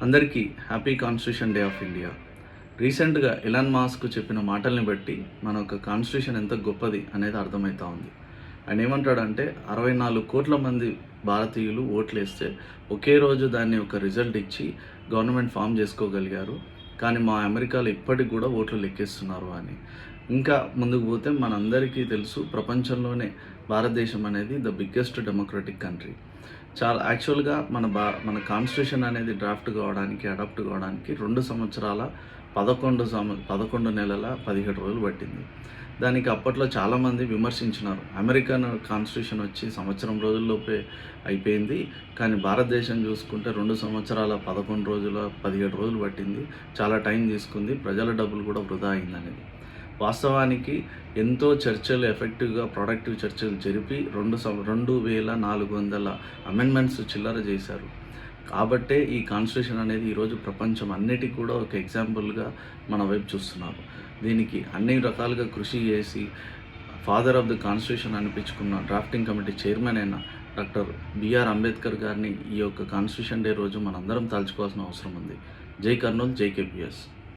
అందరికీ happy constitution day of India. రీసెంట్గా Elon Musk చెప్పిన మాటల్ని బట్టి మన యొక్క కాన్స్టిట్యూషన్ ఎంత గొప్పది అనేది అర్థమవుతా ఉంది. ఆయన ఏమంటాడంటే 64 కోట్ల మంది భారతీయులు ఓట్లేస్తే ఒకే రోజు దాన్ని ఒక రిజల్ట్ ఇచ్చి గవర్నమెంట్ ఫామ్ చేసుకోగలిగారు. కానీ మా అమెరికాలో ఇప్పటికి కూడా ఓట్లు లెక్కేస్తున్నారు అని. ఇంకా ముందుకు పోతే మనందరికీ తెలుసు, ప్రపంచంలోనే భారతదేశం అనేది ద బిగ్గెస్ట్ డెమోక్రటిక్ కంట్రీ. చాలా యాక్చువల్గా మన కాన్స్టిట్యూషన్ అనేది డ్రాఫ్ట్ కావడానికి, అడాప్ట్ కావడానికి 2 సంవత్సరాల 11 నెలల 17 రోజులు పట్టింది. దానికి అప్పట్లో చాలామంది విమర్శించినారు. అమెరికన్ కాన్స్టిట్యూషన్ వచ్చి సంవత్సరం రోజుల్లోపే అయిపోయింది, కానీ భారతదేశం చూసుకుంటే 2 సంవత్సరాల 11 రోజుల 17 రోజులు పట్టింది, చాలా టైం తీసుకుంది, ప్రజల డబ్బులు కూడా వృధా అయిందనేది. వాస్తవానికి ఎంతో చర్చలు, ఎఫెక్టివ్గా ప్రొడక్టివ్ చర్చలు జరిపి 2400 అమెండ్మెంట్స్ చిల్లర చేశారు. కాబట్టే ఈ కాన్స్టిట్యూషన్ అనేది ఈరోజు ప్రపంచం అన్నిటికీ కూడా ఒక ఎగ్జాంపుల్గా మన వైపు చూస్తున్నారు. దీనికి అన్ని రకాలుగా కృషి చేసి ఫాదర్ ఆఫ్ ది కాన్స్టిట్యూషన్ అనిపించుకున్న డ్రాఫ్టింగ్ కమిటీ చైర్మన్ అయిన డాక్టర్ బిఆర్ అంబేద్కర్ గారిని ఈ యొక్క కాన్స్టిట్యూషన్ డే రోజు మనందరం తలుచుకోవాల్సిన అవసరం ఉంది. జై కర్నూల్, జై కేపీఎస్.